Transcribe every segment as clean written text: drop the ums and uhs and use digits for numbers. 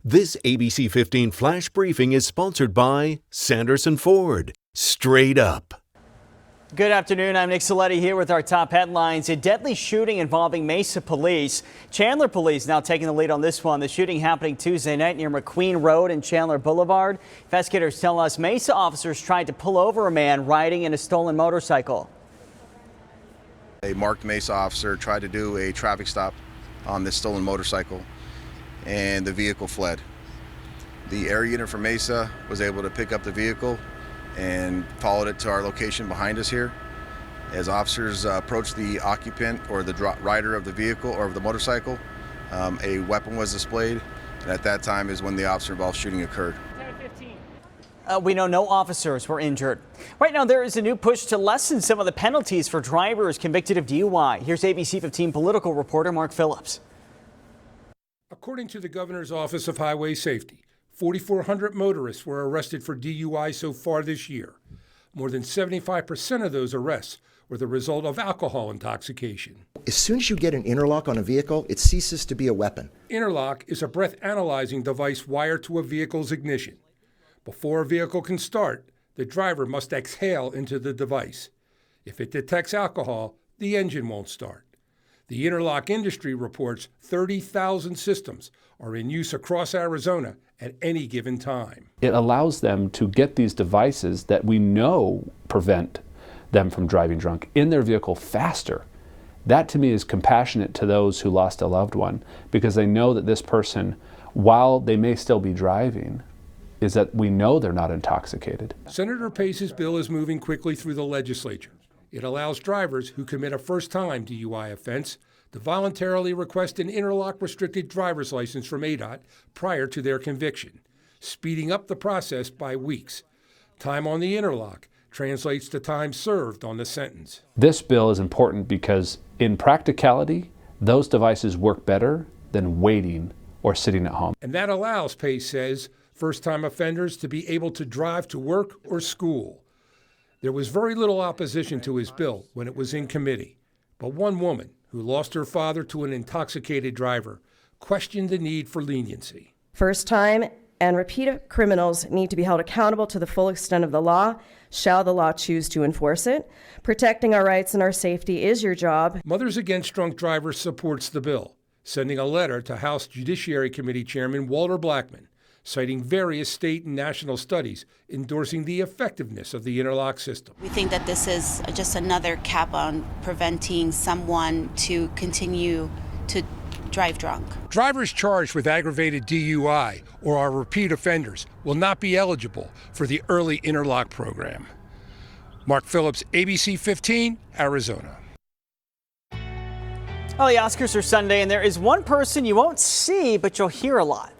This ABC 15 Flash Briefing is sponsored by Sanderson Ford. Straight up. Good afternoon. I'm Nick Saletti here with our top headlines. A deadly shooting involving Mesa police. Chandler police now taking the lead on this one. The shooting happening Tuesday night near McQueen Road and Chandler Boulevard. Investigators tell us Mesa officers tried to pull over a man riding in a stolen motorcycle. A marked Mesa officer tried to do a traffic stop on this stolen motorcycle, and the vehicle fled. The area unit from Mesa was able to pick up the vehicle and followed it to our location behind us here. As officers approached the occupant or the rider of the vehicle or of the motorcycle, a weapon was displayed, and at that time is when the officer involved shooting occurred. We know no officers were injured. Right now, there is a new push to lessen some of the penalties for drivers convicted of DUI. Here's ABC 15 political reporter Mark Phillips. According to the Governor's Office of Highway Safety, 4,400 motorists were arrested for DUI so far this year. More than 75% of those arrests were the result of alcohol intoxication. As soon as you get an interlock on a vehicle, it ceases to be a weapon. Interlock is a breath-analyzing device wired to a vehicle's ignition. Before a vehicle can start, the driver must exhale into the device. If it detects alcohol, the engine won't start. The interlock industry reports 30,000 systems are in use across Arizona at any given time. It allows them to get these devices that we know prevent them from driving drunk in their vehicle faster. That to me is compassionate to those who lost a loved one, because they know that this person, while they may still be driving, is that we know they're not intoxicated. Senator Pace's bill is moving quickly through the legislature. It allows drivers who commit a first-time DUI offense to voluntarily request an interlock-restricted driver's license from ADOT prior to their conviction, speeding up the process by weeks. Time on the interlock translates to time served on the sentence. This bill is important because, in practicality, those devices work better than waiting or sitting at home. And that allows, Pace says, first-time offenders to be able to drive to work or school. There was very little opposition to his bill when it was in committee, but one woman who lost her father to an intoxicated driver questioned the need for leniency. First-time and repeat criminals need to be held accountable to the full extent of the law, shall the law choose to enforce it. Protecting our rights and our safety is your job. Mothers Against Drunk Drivers supports the bill, sending a letter to House Judiciary Committee Chairman Walter Blackman, citing various state and national studies endorsing the effectiveness of the interlock system. We think that this is just another cap on preventing someone to continue to drive drunk. Drivers charged with aggravated DUI or are repeat offenders will not be eligible for the early interlock program. Mark Phillips, ABC 15, Arizona. Well, the Oscars are Sunday, and there is one person you won't see, but you'll hear a lot.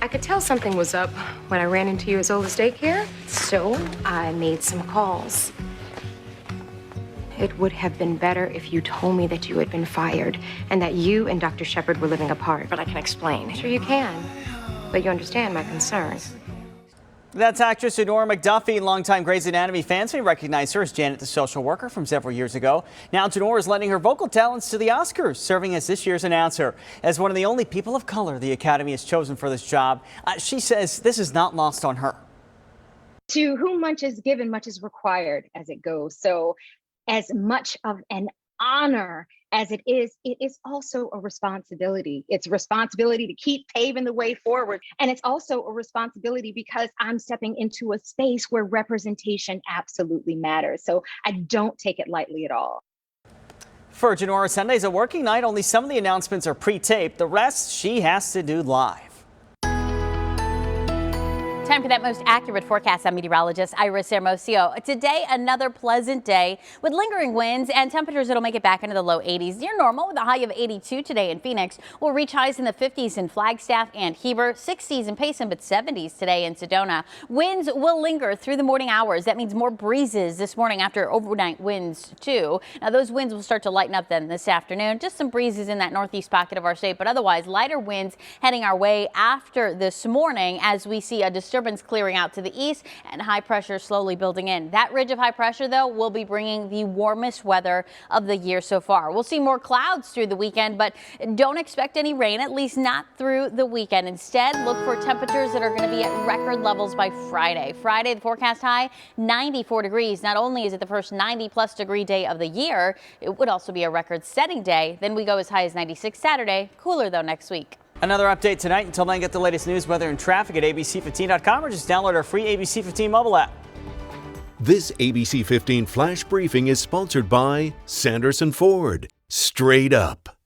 I could tell something was up when I ran into you at Zola's daycare, so I made some calls. It would have been better if you told me that you had been fired and that you and Dr. Shepard were living apart, but I can explain. Sure you can, but you understand my concern. That's actress Honora McDuffie. Longtime Grey's Anatomy fans may recognize her as Janet, the social worker, from several years ago. Now Honora is lending her vocal talents to the Oscars, serving as this year's announcer. As one of the only people of color the Academy has chosen for this job, she says this is not lost on her. To whom much is given, much is required as it goes. So as much of an honor as it is also a responsibility. It's a responsibility to keep paving the way forward. And it's also a responsibility because I'm stepping into a space where representation absolutely matters. So I don't take it lightly at all. For Janora, Sunday's a working night. Only some of the announcements are pre-taped. The rest she has to do live. Time for that most accurate forecast. I'm meteorologist Iris Hermosillo. Today, another pleasant day with lingering winds and temperatures that'll make it back into the low 80s near normal, with a high of 82 today in Phoenix. We'll reach highs in the 50s in Flagstaff and Heber, 60s in Payson, but 70s today in Sedona. Winds will linger through the morning hours. That means more breezes this morning after overnight winds too. Now those winds will start to lighten up then this afternoon. Just some breezes in that northeast pocket of our state, but otherwise lighter winds heading our way after this morning as we see a disturbance disturbance clearing out to the east and high pressure slowly building in. That ridge of high pressure, though, will be bringing the warmest weather of the year so far. We'll see more clouds through the weekend, but don't expect any rain, at least not through the weekend. Instead, look for temperatures that are going to be at record levels by Friday. Friday, the forecast high, 94 degrees. Not only is it the first 90-plus degree day of the year, it would also be a record-setting day. Then we go as high as 96 Saturday. Cooler, though, next week. Another update tonight. Until then, get the latest news, weather, and traffic at ABC15.com or just download our free ABC 15 mobile app. This ABC 15 Flash Briefing is sponsored by Sanderson Ford. Straight up.